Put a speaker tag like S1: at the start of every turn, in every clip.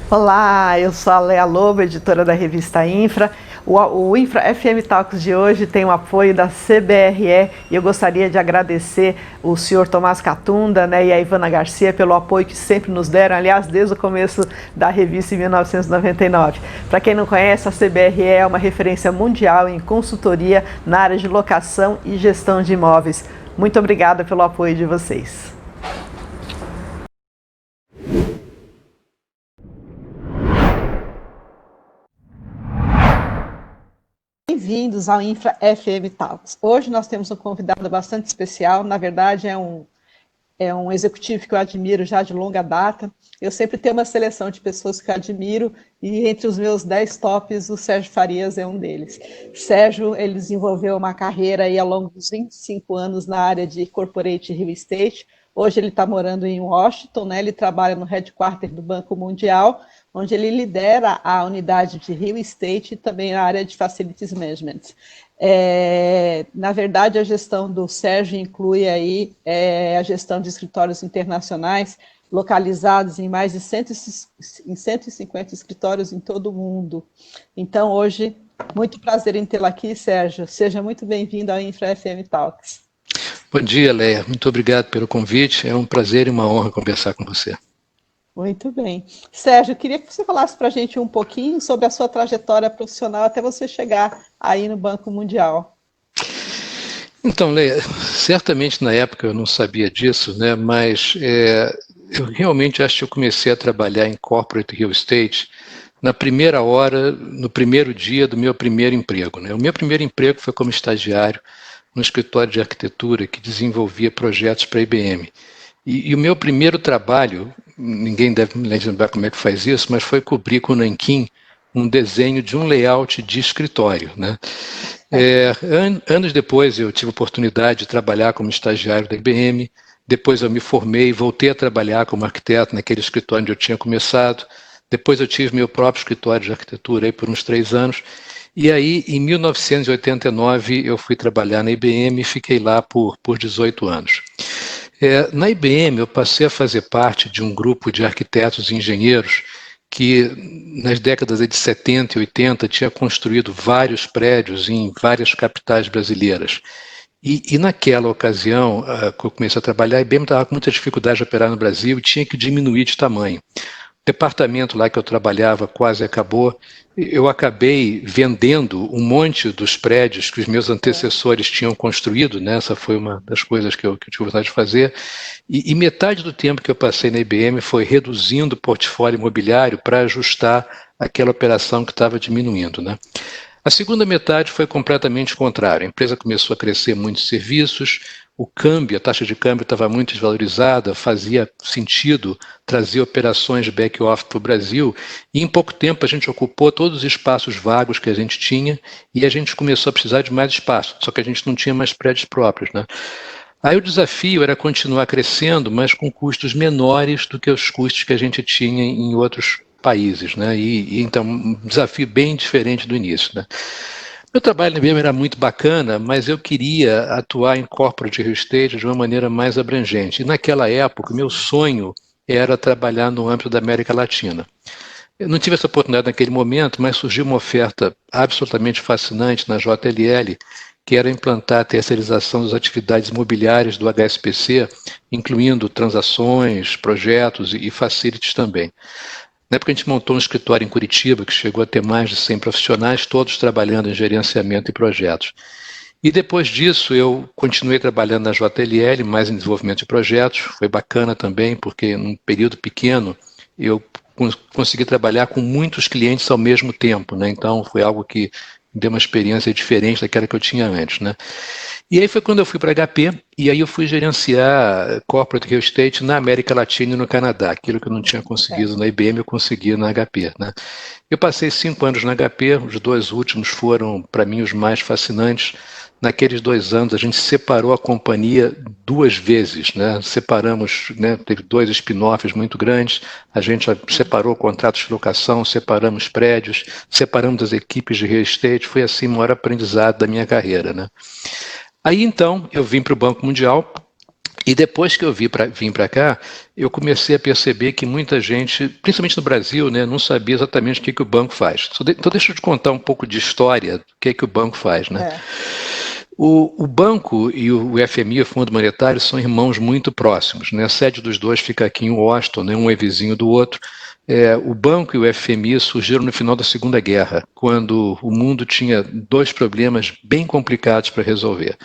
S1: Olá, eu sou a Lea Lobo, editora da revista Infra. O Infra FM Talks de hoje tem o apoio da CBRE e eu gostaria de agradecer o senhor Tomás Catunda, e a Ivana Garcia pelo apoio que sempre nos deram, aliás, desde o começo da revista em 1999. Para quem não conhece, a CBRE é uma referência mundial em consultoria na área de locação e gestão de imóveis. Muito obrigada pelo apoio de vocês. Bem-vindos ao Infra FM Talks. Hoje nós temos um convidado bastante especial, na verdade é um executivo que eu admiro já de longa data. Eu sempre tenho uma seleção de pessoas que eu admiro e entre os meus 10 tops, o Sérgio Farias é um deles. Sérgio, ele desenvolveu uma carreira aí ao longo dos 25 anos na área de corporate real estate. Hoje ele está morando em Washington, ele trabalha no headquarter do Banco Mundial, onde ele lidera a unidade de real estate e também a área de facilities management. Na verdade, a gestão do Sérgio inclui aí a gestão de escritórios internacionais localizados em mais de 150 escritórios em todo o mundo. Então, hoje, muito prazer em tê-lo aqui, Sérgio. Seja muito bem-vindo ao Infra FM Talks.
S2: Bom dia, Leia. Muito obrigado pelo convite. É um prazer e uma honra conversar com você.
S1: Muito bem. Sérgio, eu queria que você falasse para a gente um pouquinho sobre a sua trajetória profissional até você chegar aí no Banco Mundial.
S2: Então, Leia, certamente na época eu não sabia disso, mas eu realmente acho que eu comecei a trabalhar em corporate real estate na primeira hora, no primeiro dia do meu primeiro emprego. O meu primeiro emprego foi como estagiário no escritório de arquitetura que desenvolvia projetos para a IBM. E o meu primeiro trabalho, ninguém deve me lembrar como é que faz isso, mas foi cobrir com o nanquim um desenho de um layout de escritório. Anos depois eu tive a oportunidade de trabalhar como estagiário da IBM, depois eu me formei, voltei a trabalhar como arquiteto naquele escritório onde eu tinha começado, depois eu tive meu próprio escritório de arquitetura aí por uns 3 anos, e aí em 1989 eu fui trabalhar na IBM e fiquei lá por 18 anos. Na IBM, eu passei a fazer parte de um grupo de arquitetos e engenheiros que, nas décadas de 70 e 80, tinha construído vários prédios em várias capitais brasileiras. E naquela ocasião, que eu comecei a trabalhar, a IBM estava com muita dificuldade de operar no Brasil e tinha que diminuir de tamanho. O departamento lá que eu trabalhava quase acabou. Eu acabei vendendo um monte dos prédios que os meus antecessores tinham construído, essa foi uma das coisas que eu tive vontade de fazer, e metade do tempo que eu passei na IBM foi reduzindo o portfólio imobiliário para ajustar aquela operação que estava diminuindo. A segunda metade foi completamente contrário. A empresa começou a crescer muitos serviços, o câmbio, a taxa de câmbio estava muito desvalorizada, fazia sentido trazer operações de back-office para o Brasil, e em pouco tempo a gente ocupou todos os espaços vagos que a gente tinha e a gente começou a precisar de mais espaço, só que a gente não tinha mais prédios próprios. Aí o desafio era continuar crescendo, mas com custos menores do que os custos que a gente tinha em outros países, e então um desafio bem diferente do início. Meu trabalho na IBM era muito bacana, mas eu queria atuar em corporate real estate de uma maneira mais abrangente. E naquela época, meu sonho era trabalhar no âmbito da América Latina. Eu não tive essa oportunidade naquele momento, mas surgiu uma oferta absolutamente fascinante na JLL, que era implantar a terceirização das atividades imobiliárias do HSBC, incluindo transações, projetos e facilities também. Na época a gente montou um escritório em Curitiba, que chegou a ter mais de 100 profissionais, todos trabalhando em gerenciamento e projetos. E depois disso eu continuei trabalhando na JLL, mais em desenvolvimento de projetos. Foi bacana também, porque num período pequeno eu consegui trabalhar com muitos clientes ao mesmo tempo. Então foi algo que me deu uma experiência diferente daquela que eu tinha antes. E aí foi quando eu fui para a HP, e aí eu fui gerenciar corporate real estate na América Latina e no Canadá. Aquilo que eu não tinha conseguido na IBM, eu consegui na HP. Eu passei 5 anos na HP, os 2 últimos foram, para mim, os mais fascinantes. Naqueles 2 anos, a gente separou a companhia 2 vezes. Separamos, teve 2 spin-offs muito grandes, a gente separou contratos de locação, separamos prédios, separamos as equipes de real estate. Foi assim o maior aprendizado da minha carreira. Aí então eu vim para o Banco Mundial E depois que eu vim para cá, eu comecei a perceber que muita gente, principalmente no Brasil, né, não sabia exatamente o que o banco faz. Então deixa eu te contar um pouco de história do que o banco faz, né? O banco e o FMI, o Fundo Monetário, são irmãos muito próximos, né? A sede dos dois fica aqui em Washington, né? Um é vizinho do outro. O banco e o FMI surgiram no final da Segunda Guerra, quando o mundo tinha dois problemas bem complicados para resolver.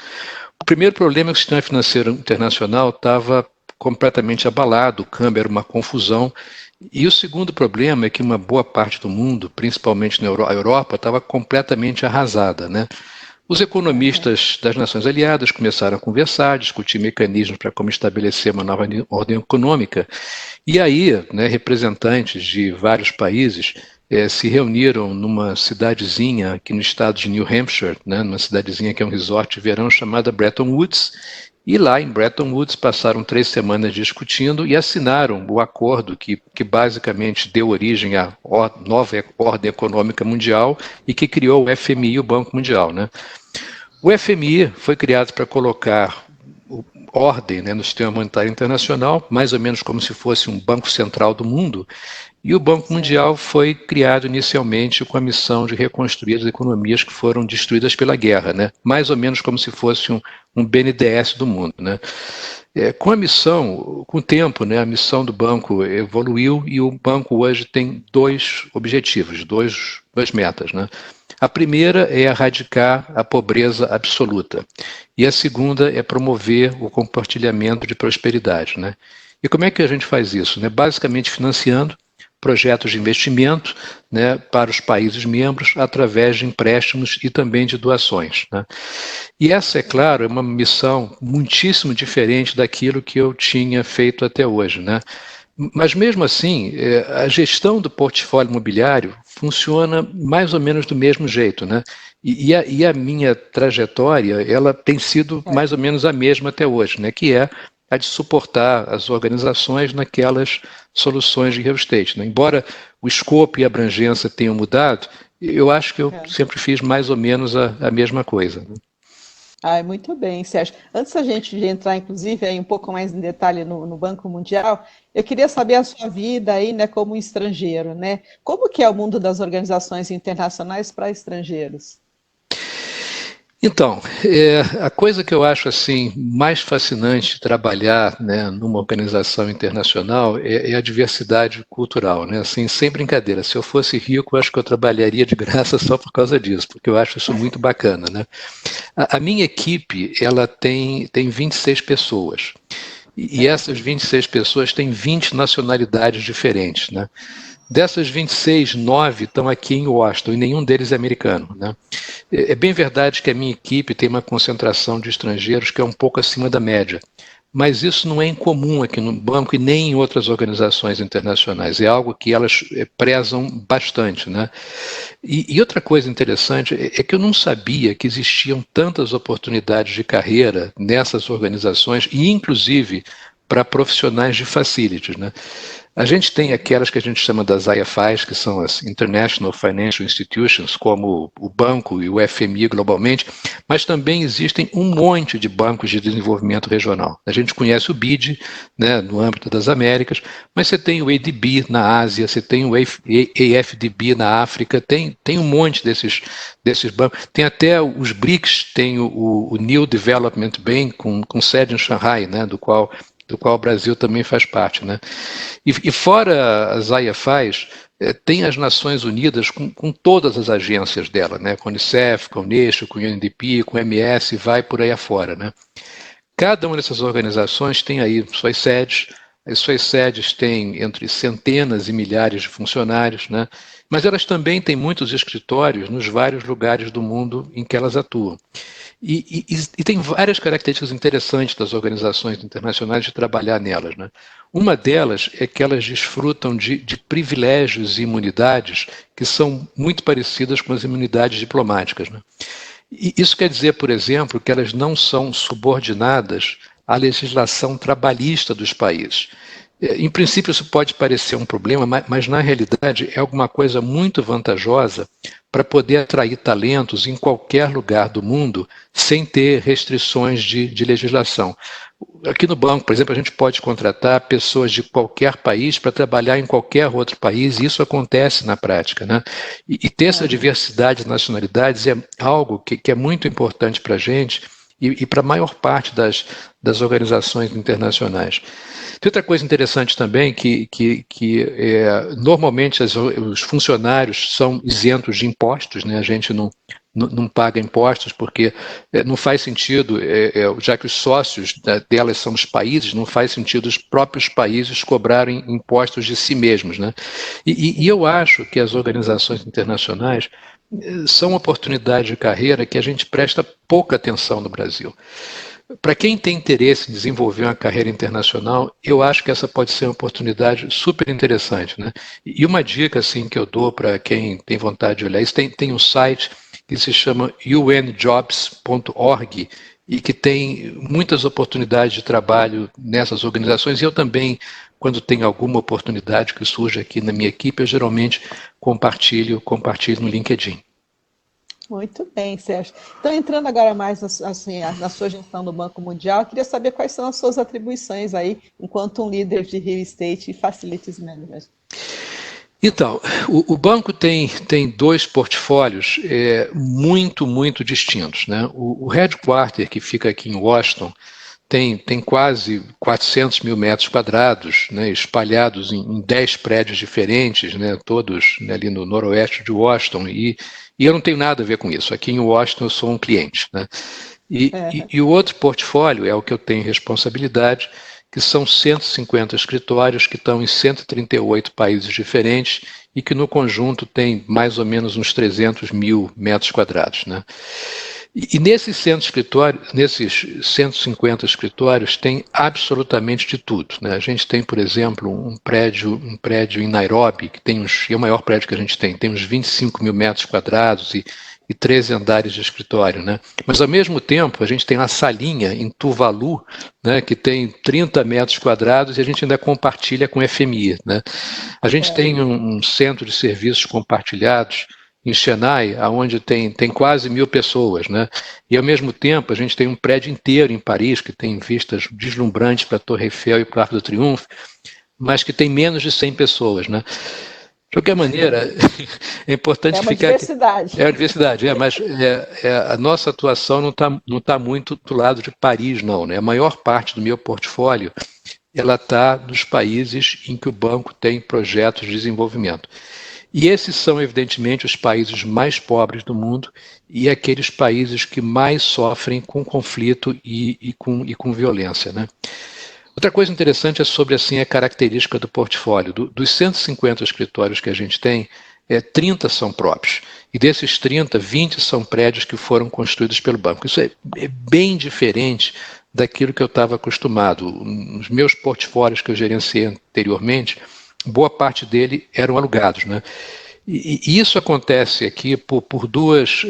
S2: O primeiro problema é que o sistema financeiro internacional estava completamente abalado, o câmbio era uma confusão. E o segundo problema é que uma boa parte do mundo, principalmente na Europa, estava completamente arrasada, né? Os economistas das Nações Aliadas começaram a conversar, discutir mecanismos para como estabelecer uma nova ordem econômica. E aí, né, representantes de vários países se reuniram numa cidadezinha aqui no estado de New Hampshire, né, numa cidadezinha que é um resort de verão chamada Bretton Woods. E lá em Bretton Woods passaram 3 semanas discutindo e assinaram o acordo que basicamente deu origem à nova ordem econômica mundial e que criou o FMI e o Banco Mundial, né? O FMI foi criado para colocar ordem, né, no sistema monetário internacional, mais ou menos como se fosse um banco central do mundo, e o Banco Mundial foi criado inicialmente com a missão de reconstruir as economias que foram destruídas pela guerra, né? Mais ou menos como se fosse um BNDES do mundo, né? Com a missão, com o tempo, né, a missão do banco evoluiu e o banco hoje tem 2 objetivos, duas metas, né? A primeira é erradicar a pobreza absoluta e a segunda é promover o compartilhamento de prosperidade, né? E como é que a gente faz isso, né? Basicamente financiando projetos de investimento, né, para os países membros através de empréstimos e também de doações, né? E essa, é claro, é uma missão muitíssimo diferente daquilo que eu tinha feito até hoje, né? Mas mesmo assim, a gestão do portfólio imobiliário funciona mais ou menos do mesmo jeito, né? E a minha trajetória, ela tem sido mais ou menos a mesma até hoje, né? Que é a de suportar as organizações naquelas soluções de real estate, né? Embora o escopo e a abrangência tenham mudado, eu acho que eu sempre fiz mais ou menos a mesma coisa, né?
S1: Muito bem, Sérgio. Antes da gente de entrar, inclusive, aí um pouco mais em detalhe no Banco Mundial, eu queria saber a sua vida aí, né, como estrangeiro, né? Como que é o mundo das organizações internacionais para estrangeiros?
S2: Então, a coisa que eu acho assim mais fascinante de trabalhar, né, numa organização internacional é a diversidade cultural, né? Assim, sem brincadeira, se eu fosse rico, eu acho que eu trabalharia de graça só por causa disso, porque eu acho isso muito bacana, né? A minha equipe, ela tem 26 pessoas, e essas 26 pessoas têm 20 nacionalidades diferentes, né? Dessas 26, 9 estão aqui em Washington e nenhum deles é americano, né? É bem verdade que a minha equipe tem uma concentração de estrangeiros que é um pouco acima da média, mas isso não é incomum aqui no banco e nem em outras organizações internacionais. É algo que elas prezam bastante, né? E outra coisa interessante é que eu não sabia que existiam tantas oportunidades de carreira nessas organizações e, inclusive, para profissionais de facilities, né? A gente tem aquelas que a gente chama das IFIs, que são as International Financial Institutions, como o banco e o FMI globalmente, mas também existem um monte de bancos de desenvolvimento regional. A gente conhece o BID, né, no âmbito das Américas, mas você tem o ADB na Ásia, você tem o AFDB na África, tem um monte desses bancos. Tem até os BRICS, tem o New Development Bank, com sede em Xangai, né, do qual o Brasil também faz parte, né? E fora as IFIs, tem as Nações Unidas com todas as agências dela, né? Com a Unicef, com a Unesco, com o UNDP, com o MS, vai por aí afora, né? Cada uma dessas organizações tem aí suas sedes, as suas sedes têm entre centenas e milhares de funcionários, né? Mas elas também têm muitos escritórios nos vários lugares do mundo em que elas atuam. E tem várias características interessantes das organizações internacionais de trabalhar nelas, né? Uma delas é que elas desfrutam de privilégios e imunidades que são muito parecidas com as imunidades diplomáticas, né? E isso quer dizer, por exemplo, que elas não são subordinadas à legislação trabalhista dos países. Em princípio, isso pode parecer um problema, mas na realidade é alguma coisa muito vantajosa para poder atrair talentos em qualquer lugar do mundo sem ter restrições de legislação. Aqui no banco, por exemplo, a gente pode contratar pessoas de qualquer país para trabalhar em qualquer outro país, e isso acontece na prática, né? E ter essa diversidade de nacionalidades é algo que é muito importante para a gente e para a maior parte das organizações internacionais. Tem outra coisa interessante também, normalmente os funcionários são isentos de impostos, né? A gente não paga impostos porque não faz sentido, já que os sócios delas são os países, não faz sentido os próprios países cobrarem impostos de si mesmos, né? E eu acho que as organizações internacionais são oportunidades de carreira que a gente presta pouca atenção no Brasil. Para quem tem interesse em desenvolver uma carreira internacional, eu acho que essa pode ser uma oportunidade super interessante, né? E uma dica assim, que eu dou para quem tem vontade de olhar, isso tem um site que se chama unjobs.org e que tem muitas oportunidades de trabalho nessas organizações. E eu também, quando tem alguma oportunidade que surge aqui na minha equipe, eu geralmente compartilho no LinkedIn.
S1: Muito bem, Sérgio. Então, entrando agora mais na sua gestão do Banco Mundial, eu queria saber quais são as suas atribuições aí, enquanto um líder de Real Estate e Facilities Management.
S2: Então, o banco tem dois portfólios muito distintos, né? O headquarter, que fica aqui em Washington, tem quase 400 mil metros quadrados, né, espalhados em 10 prédios diferentes, né, todos, né, ali no noroeste de Washington, e eu não tenho nada a ver com isso. Aqui em Washington eu sou um cliente, né? E o outro portfólio é o que eu tenho responsabilidade, que são 150 escritórios que estão em 138 países diferentes e que no conjunto tem mais ou menos uns 300 mil metros quadrados, né? E nesses 150 escritórios tem absolutamente de tudo, né? A gente tem, por exemplo, um prédio em Nairobi, que é o maior prédio que a gente tem uns 25 mil metros quadrados e 13 andares de escritório, né? Mas, ao mesmo tempo, a gente tem uma salinha em Tuvalu, né, que tem 30 metros quadrados e a gente ainda compartilha com FMI, né? A gente tem um centro de serviços compartilhados em Chennai, onde tem quase 1.000 pessoas, né? E, ao mesmo tempo, a gente tem um prédio inteiro em Paris, que tem vistas deslumbrantes para a Torre Eiffel e para o Arco do Triunfo, mas que tem menos de 100 pessoas, né? De qualquer maneira, é importante ficar...
S1: diversidade.
S2: É uma diversidade, mas a nossa atuação não tá muito do lado de Paris, não, né? A maior parte do meu portfólio ela está nos países em que o banco tem projetos de desenvolvimento. E esses são, evidentemente, os países mais pobres do mundo e aqueles países que mais sofrem com conflito e com violência, né? Outra coisa interessante é sobre assim, a característica do portfólio. Dos 150 escritórios que a gente tem, 30 são próprios. E desses 30, 20 são prédios que foram construídos pelo banco. Isso é bem diferente daquilo que eu estava acostumado. Nos meus portfólios que eu gerenciei anteriormente, boa parte dele eram alugados, né? E isso acontece aqui por duas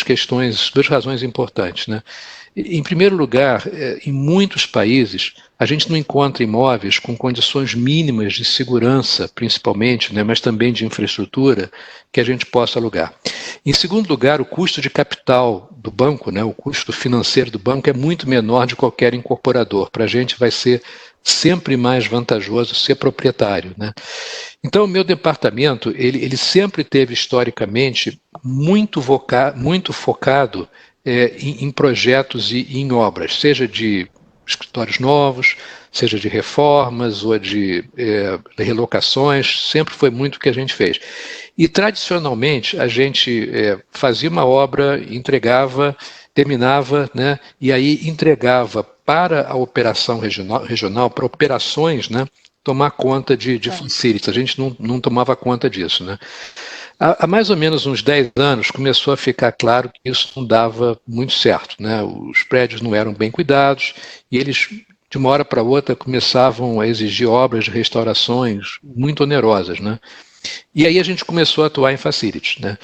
S2: questões, duas razões importantes, né? Em primeiro lugar, em muitos países, a gente não encontra imóveis com condições mínimas de segurança, principalmente, né, mas também de infraestrutura, que a gente possa alugar. Em segundo lugar, o custo de capital do banco, né, o custo financeiro do banco é muito menor de qualquer incorporador. Para a gente vai ser sempre mais vantajoso ser proprietário, né? Então, o meu departamento, ele sempre teve, historicamente, muito focado em projetos e em obras, seja de escritórios novos, seja de reformas ou de relocações, sempre foi muito o que a gente fez. E, tradicionalmente, a gente fazia uma obra, entregava, terminava, né, e aí entregava para a operação regional, para operações, né, tomar conta de facilities. A gente não tomava conta disso, né? Há mais ou menos uns 10 anos começou a ficar claro que isso não dava muito certo, né? Os prédios não eram bem cuidados e eles, de uma hora para outra, começavam a exigir obras de restaurações muito onerosas, né? E aí a gente começou a atuar em facilities, né?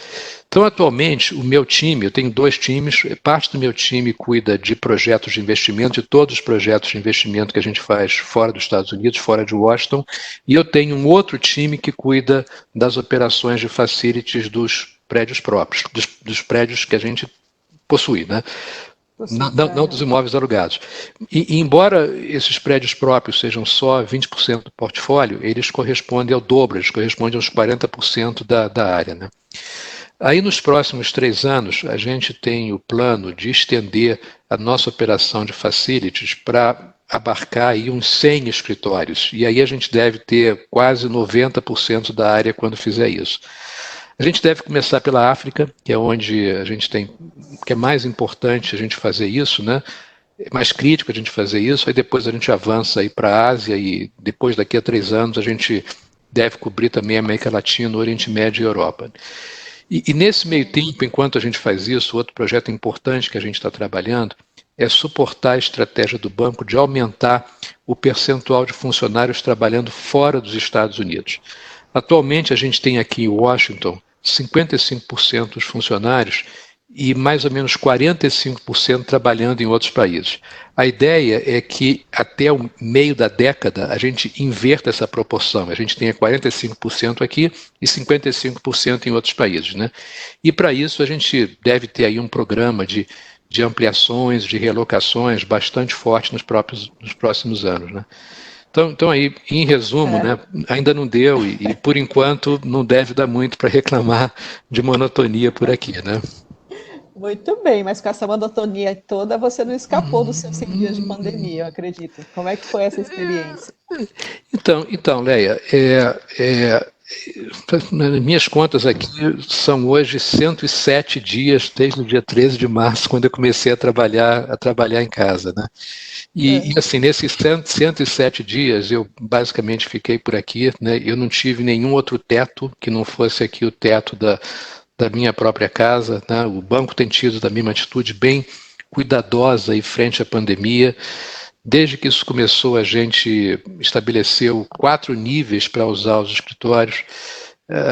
S2: Então, atualmente, o meu time, eu tenho 2 times, parte do meu time cuida de projetos de investimento, de todos os projetos de investimento que a gente faz fora dos Estados Unidos, fora de Washington, e eu tenho um outro time que cuida das operações de facilities dos prédios próprios, dos prédios que a gente possui, né? não dos imóveis alugados. E embora esses prédios próprios sejam só 20% do portfólio, eles correspondem ao dobro, eles correspondem aos 40% da área, né? Aí, nos próximos 3 anos, a gente tem o plano de estender a nossa operação de facilities para abarcar aí uns 100 escritórios. E aí a gente deve ter quase 90% da área quando fizer isso. A gente deve começar pela África, que é onde a gente tem, que é mais importante a gente fazer isso, né? É mais crítico a gente fazer isso, aí depois a gente avança aí para a Ásia e depois daqui a 3 anos a gente deve cobrir também a América Latina, Oriente Médio e Europa. E nesse meio tempo, enquanto a gente faz isso, outro projeto importante que a gente está trabalhando é suportar a estratégia do banco de aumentar o percentual de funcionários trabalhando fora dos Estados Unidos. Atualmente, a gente tem aqui em Washington 55% dos funcionários e mais ou menos 45% trabalhando em outros países. A ideia é que até o meio da década a gente inverta essa proporção, a gente tenha 45% aqui e 55% em outros países, né? E para isso a gente deve ter aí um programa de ampliações, de relocações bastante forte nos próximos anos, né? Então aí, em resumo, né, ainda não deu e por enquanto não deve dar muito para reclamar de monotonia por aqui, né?
S1: Muito bem, mas com essa monotonia toda, você não escapou dos seus 100 dias de pandemia, eu acredito. Como é que foi essa experiência?
S2: Então, Leia, nas minhas contas aqui são hoje 107 dias desde o dia 13 de março, quando eu comecei a trabalhar em casa, né? E assim, nesses 107 dias eu basicamente fiquei por aqui, né? Eu não tive nenhum outro teto que não fosse aqui o teto da minha própria casa, né? O banco tem tido também uma atitude bem cuidadosa em frente à pandemia. Desde que isso começou, a gente estabeleceu 4 níveis para usar os escritórios.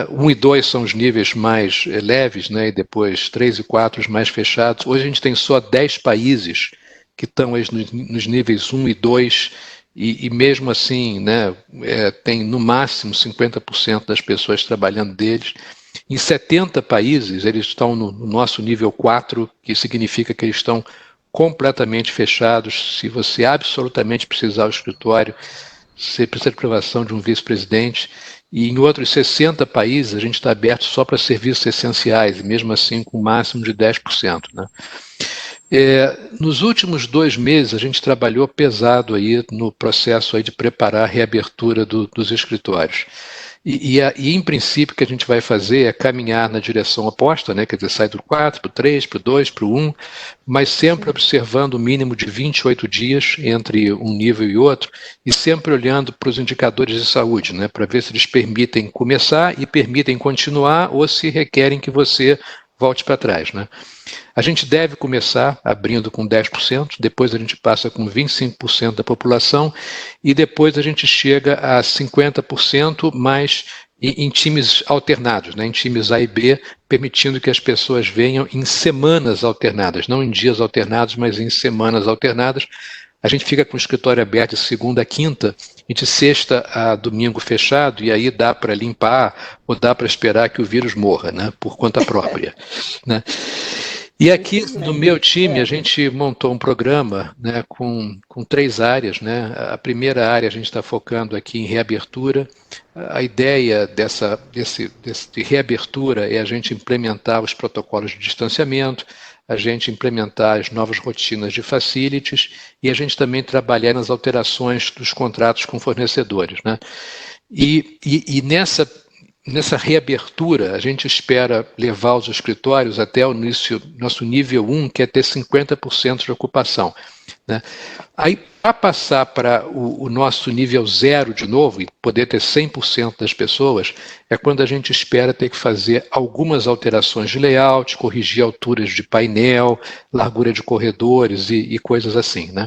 S2: 1 e 2 são os níveis mais leves, né? E depois 3 e 4 os mais fechados. Hoje a gente tem só 10 países que estão nos níveis 1 e 2, e mesmo assim, né, tem no máximo 50% das pessoas trabalhando deles. Em 70 países, eles estão no nosso nível 4, que significa que eles estão completamente fechados. Se você absolutamente precisar do escritório, você precisa de aprovação de um vice-presidente. E em outros 60 países, a gente está aberto só para serviços essenciais, e mesmo assim com um máximo de 10%, né? Nos últimos 2 meses, a gente trabalhou pesado aí no processo aí de preparar a reabertura dos escritórios. E em princípio, o que a gente vai fazer é caminhar na direção oposta, né? Quer dizer, sai do 4 para o 3, para o 2, para o 1, mas sempre observando o mínimo de 28 dias entre um nível e outro, e sempre olhando para os indicadores de saúde, né? Para ver se eles permitem começar e permitem continuar, ou se requerem que você volte para trás, né? A gente deve começar abrindo com 10%, depois a gente passa com 25% da população e depois a gente chega a 50%, mas em times alternados, né, em times A e B, permitindo que as pessoas venham em semanas alternadas, não em dias alternados, mas em semanas alternadas. A gente fica com o escritório aberto de segunda a quinta e de sexta a domingo fechado, e aí dá para limpar ou dá para esperar que o vírus morra, né, por conta própria, né? E aqui no meu time a gente montou um programa, né, com 3 áreas, né? A primeira área a gente está focando aqui em reabertura. A ideia de reabertura é a gente implementar os protocolos de distanciamento, a gente implementar as novas rotinas de facilities e a gente também trabalhar nas alterações dos contratos com fornecedores, né? E nessa reabertura, a gente espera levar os escritórios até o nosso nível 1, que é ter 50% de ocupação, né? Aí, para passar para o nosso nível 0 de novo e poder ter 100% das pessoas, é quando a gente espera ter que fazer algumas alterações de layout, corrigir alturas de painel, largura de corredores e coisas assim, né?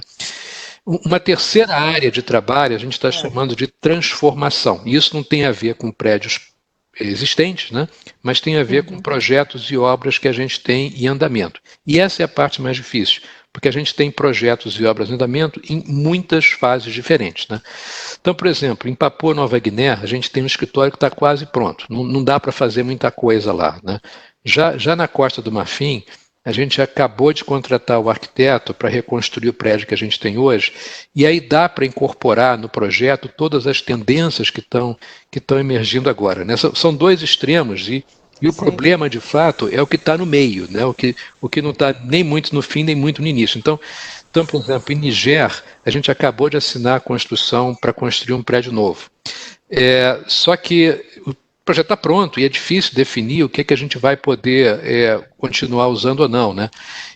S2: Uma terceira área de trabalho a gente está chamando de transformação. E isso não tem a ver com prédios existentes, né? Mas tem a ver com projetos e obras que a gente tem em andamento. E essa é a parte mais difícil, porque a gente tem projetos e obras em andamento em muitas fases diferentes, né? Então, por exemplo, em Papua Nova Guiné, a gente tem um escritório que está quase pronto. Não dá para fazer muita coisa lá, né? Já na Costa do Marfim, a gente acabou de contratar o arquiteto para reconstruir o prédio que a gente tem hoje, e aí dá para incorporar no projeto todas as tendências que estão emergindo agora, né? São dois extremos, e o problema, de fato, é o que está no meio, né? O que não está nem muito no fim, nem muito no início. Então, por exemplo, em Niger, a gente acabou de assinar a construção para construir um prédio novo. Só que o projeto está pronto e é difícil definir o que a gente vai poder continuar usando ou não, né?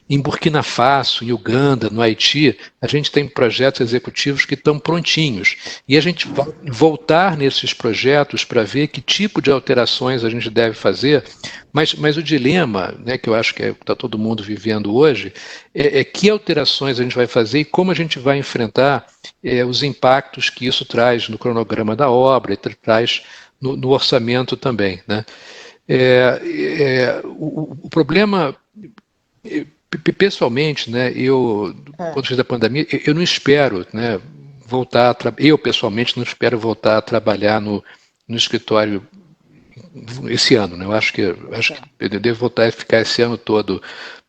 S2: Em Burkina Faso, em Uganda, no Haiti, a gente tem projetos executivos que estão prontinhos. E a gente vai voltar nesses projetos para ver que tipo de alterações a gente deve fazer, mas o dilema, né, que eu acho que está todo mundo vivendo hoje, é que alterações a gente vai fazer e como a gente vai enfrentar os impactos que isso traz no cronograma da obra e traz no orçamento também, né? O problema, pessoalmente, né, do ponto de vista da pandemia, eu não espero, né, eu pessoalmente não espero voltar a trabalhar no escritório esse ano, né? Eu acho que eu devo voltar a ficar esse ano todo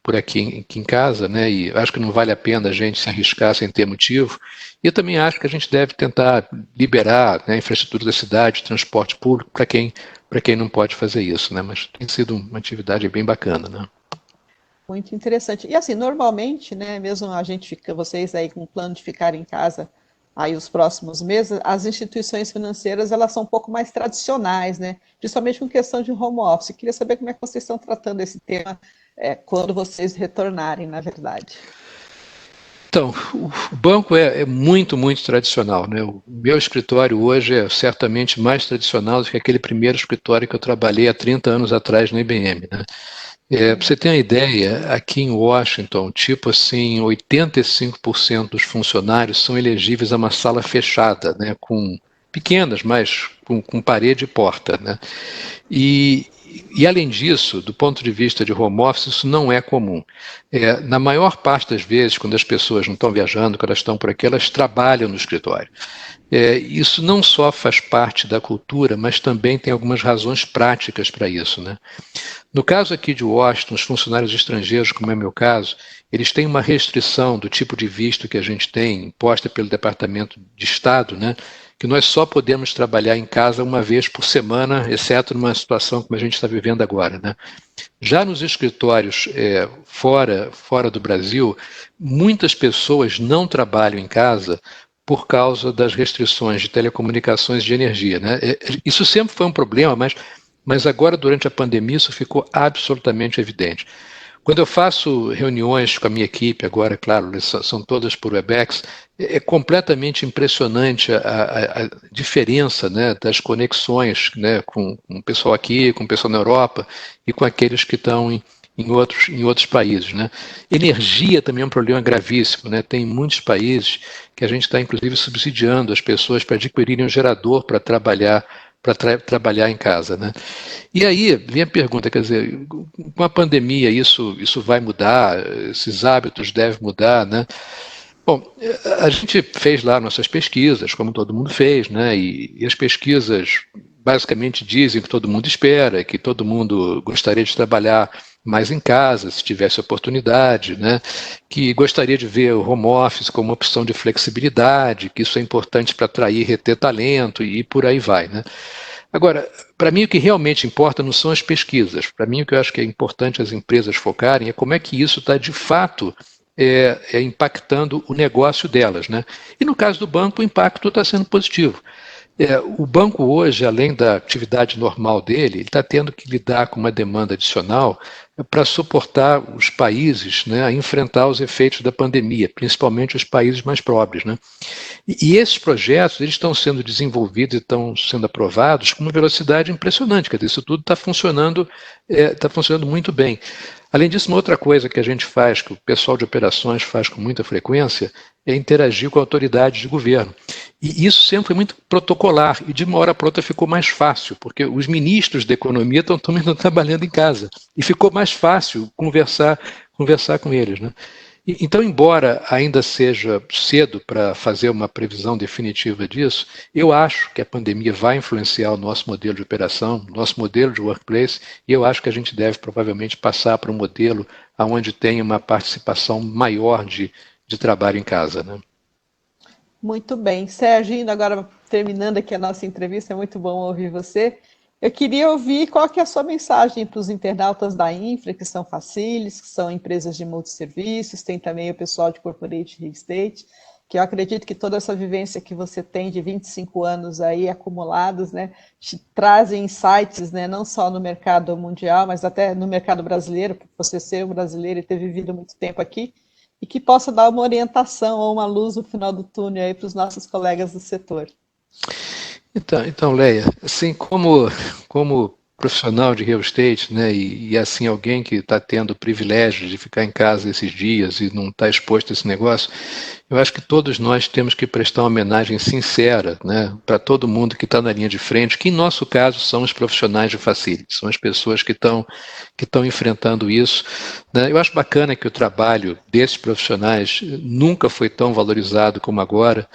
S2: por aqui em casa, né? E acho que não vale a pena a gente se arriscar sem ter motivo. E eu também acho que a gente deve tentar liberar, né, a infraestrutura da cidade, transporte público para quem não pode fazer isso, né? Mas tem sido uma atividade bem bacana, né?
S1: Muito interessante. E assim, normalmente, né, mesmo vocês aí com o plano de ficar em casa aí os próximos meses, as instituições financeiras, elas são um pouco mais tradicionais, né? Principalmente com questão de home office. Queria saber como é que vocês estão tratando esse tema quando vocês retornarem, na verdade.
S2: Então, o banco é muito, muito tradicional, né? O meu escritório hoje é certamente mais tradicional do que aquele primeiro escritório que eu trabalhei há 30 anos atrás na IBM, né? Para você ter uma ideia, aqui em Washington, tipo assim, 85% dos funcionários são elegíveis a uma sala fechada, né, com pequenas, mas com parede e porta, né? E além disso, do ponto de vista de home office, isso não é comum. Na maior parte das vezes, quando as pessoas não estão viajando, quando elas estão por aqui, elas trabalham no escritório. Isso não só faz parte da cultura, mas também tem algumas razões práticas para isso, né? No caso aqui de Washington, os funcionários estrangeiros, como é meu caso, eles têm uma restrição do tipo de visto que a gente tem, imposta pelo Departamento de Estado, né, que nós só podemos trabalhar em casa uma vez por semana, exceto numa situação como a gente está vivendo agora, né? Já nos escritórios fora do Brasil, muitas pessoas não trabalham em casa por causa das restrições de telecomunicações e de energia, né? Isso sempre foi um problema, mas agora, durante a pandemia, isso ficou absolutamente evidente. Quando eu faço reuniões com a minha equipe, agora, claro, são todas por Webex, é completamente impressionante a diferença, né, das conexões, né, com o pessoal aqui, com o pessoal na Europa e com aqueles que estão em outros países, né? Energia também é um problema gravíssimo, né? Tem muitos países que a gente está, inclusive, subsidiando as pessoas para adquirirem um gerador para trabalhar em casa, né? E aí vem a pergunta, quer dizer, com a pandemia isso vai mudar, esses hábitos devem mudar, né? Bom, a gente fez lá nossas pesquisas, como todo mundo fez, né? E as pesquisas basicamente dizem que todo mundo espera, que todo mundo gostaria de trabalhar mais em casa, se tivesse oportunidade, né? Que gostaria de ver o home office como uma opção de flexibilidade, que isso é importante para atrair e reter talento e por aí vai, né? Agora, para mim o que realmente importa não são as pesquisas. Para mim o que eu acho que é importante as empresas focarem é como é que isso está de fato impactando o negócio delas, né? E no caso do banco o impacto está sendo positivo. O banco hoje, além da atividade normal dele, ele está tendo que lidar com uma demanda adicional para suportar os países, né, a enfrentar os efeitos da pandemia, principalmente os países mais pobres, né? E esses projetos eles estão sendo desenvolvidos e estão sendo aprovados com uma velocidade impressionante, quer dizer, isso tudo está funcionando muito bem. Além disso, uma outra coisa que a gente faz, que o pessoal de operações faz com muita frequência, é interagir com autoridades de governo. E isso sempre foi muito protocolar, e de uma hora para outra ficou mais fácil, porque os ministros da economia estão também trabalhando em casa, e ficou mais fácil conversar com eles, né? Então, embora ainda seja cedo para fazer uma previsão definitiva disso, eu acho que a pandemia vai influenciar o nosso modelo de operação, nosso modelo de workplace, e eu acho que a gente deve provavelmente passar para um modelo onde tem uma participação maior de trabalho em casa, né?
S1: Muito bem. Serginho, agora terminando aqui a nossa entrevista, é muito bom ouvir você. Eu queria ouvir qual que é a sua mensagem para os internautas da Infra, que são Facilis, que são empresas de multisserviços, tem também o pessoal de Corporate Real Estate, que eu acredito que toda essa vivência que você tem de 25 anos aí acumulados, né, te trazem insights, né, não só no mercado mundial, mas até no mercado brasileiro, por você ser um brasileiro e ter vivido muito tempo aqui, e que possa dar uma orientação ou uma luz no final do túnel aí para os nossos colegas do setor.
S2: Então, Leia, assim, como profissional de real estate, né, e assim alguém que está tendo o privilégio de ficar em casa esses dias e não está exposto a esse negócio, eu acho que todos nós temos que prestar uma homenagem sincera, né, para todo mundo que está na linha de frente, que em nosso caso são os profissionais de facility, são as pessoas que estão enfrentando isso, né. Eu acho bacana que o trabalho desses profissionais nunca foi tão valorizado como agora.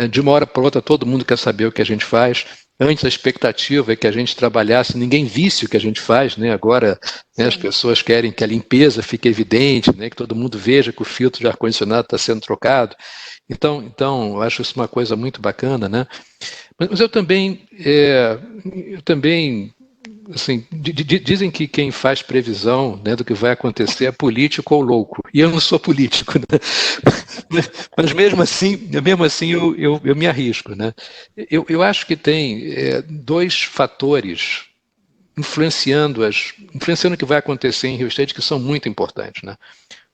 S2: De uma hora para outra, todo mundo quer saber o que a gente faz. Antes, a expectativa é que a gente trabalhasse, ninguém visse o que a gente faz, né? Agora, né, as pessoas querem que a limpeza fique evidente, né? Que todo mundo veja que o filtro de ar-condicionado está sendo trocado. Então, eu acho isso uma coisa muito bacana, né? Mas eu também assim, dizem que quem faz previsão, né, do que vai acontecer é político ou louco. E eu não sou político, né? Mas mesmo assim eu me arrisco, né? Eu acho que tem dois fatores influenciando o que vai acontecer em real estate que são muito importantes, né?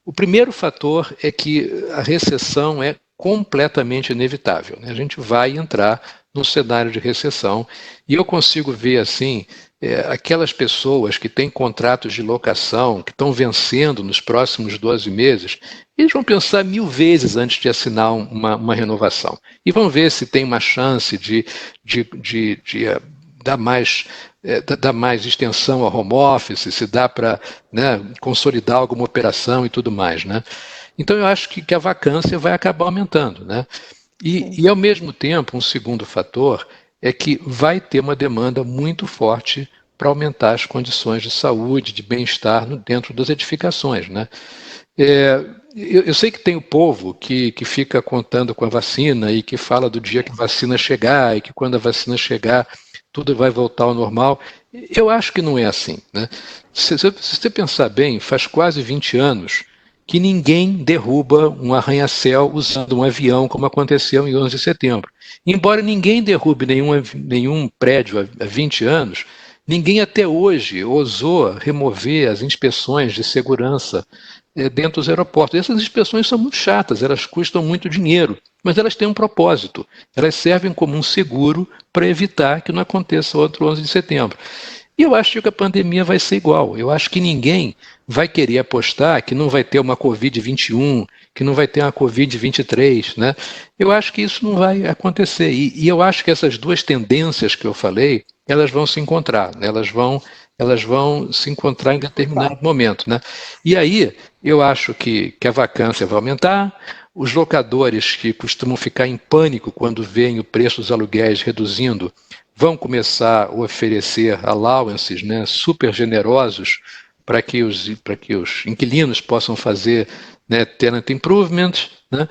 S2: O primeiro fator é que a recessão é completamente inevitável, né? A gente vai entrar num cenário de recessão e eu consigo ver assim aquelas pessoas que têm contratos de locação que estão vencendo nos próximos 12 meses, eles vão pensar 1000 vezes antes de assinar uma renovação e vão ver se tem uma chance de dar mais extensão ao home office, se dá para, né, consolidar alguma operação e tudo mais, né? Então eu acho que a vacância vai acabar aumentando, né? E ao mesmo tempo, um segundo fator é que vai ter uma demanda muito forte para aumentar as condições de saúde, de bem-estar dentro das edificações, né? Eu sei que tem o povo que fica contando com a vacina e que fala do dia que a vacina chegar e que quando a vacina chegar tudo vai voltar ao normal. Eu acho que não é assim, né? Se você pensar bem, faz quase 20 anos que ninguém derruba um arranha-céu usando um avião, como aconteceu em 11 de setembro. Embora ninguém derrube nenhum prédio há 20 anos, ninguém até hoje ousou remover as inspeções de segurança dentro dos aeroportos. Essas inspeções são muito chatas, elas custam muito dinheiro, mas elas têm um propósito. Elas servem como um seguro para evitar que não aconteça outro 11 de setembro. E eu acho que a pandemia vai ser igual. Eu acho que ninguém vai querer apostar que não vai ter uma Covid-21, que não vai ter uma Covid-23, né? Eu acho que isso não vai acontecer. E eu acho que essas duas tendências que eu falei, elas vão se encontrar, né? Elas vão se encontrar em determinado momento, né? E aí eu acho que a vacância vai aumentar, os locadores que costumam ficar em pânico quando veem o preço dos aluguéis reduzindo, vão começar a oferecer allowances, né, super generosos para que os inquilinos possam fazer, né, tenant improvements, né?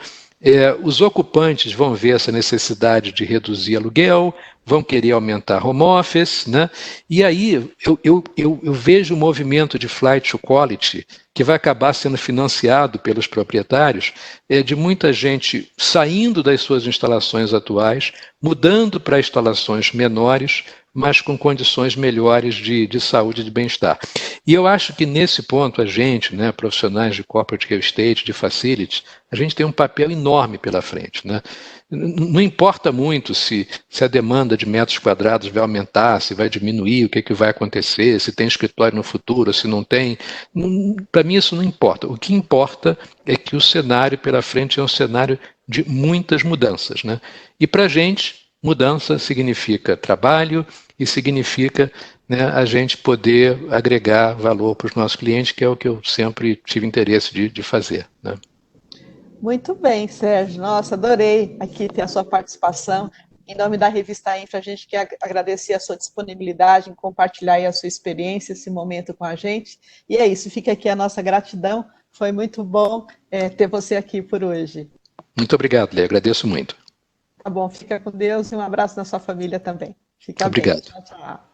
S2: Os ocupantes vão ver essa necessidade de reduzir aluguel, vão querer aumentar home office, né? E aí eu vejo um movimento de flight to quality que vai acabar sendo financiado pelos proprietários, de muita gente saindo das suas instalações atuais, mudando para instalações menores, mas com condições melhores de saúde e de bem-estar. E eu acho que nesse ponto a gente, né, profissionais de corporate real estate, de facilities, a gente tem um papel enorme pela frente, né? Não importa muito se a demanda de metros quadrados vai aumentar, se vai diminuir, o que vai acontecer, se tem escritório no futuro, se não tem. Para mim isso não importa. O que importa é que o cenário pela frente é um cenário de muitas mudanças, né? E para a gente, mudança significa trabalho e significa, né, a gente poder agregar valor para os nossos clientes, que é o que eu sempre tive interesse de fazer, né?
S1: Muito bem, Sérgio. Nossa, adorei aqui ter a sua participação. Em nome da revista Infra, a gente quer agradecer a sua disponibilidade em compartilhar aí a sua experiência, esse momento com a gente. E é isso, fica aqui a nossa gratidão. Foi muito bom ter você aqui por hoje.
S2: Muito obrigado, Lê, agradeço muito.
S1: Tá bom, fica com Deus e um abraço na sua família também. Fica bem.
S2: Obrigado.
S1: Tchau, tchau.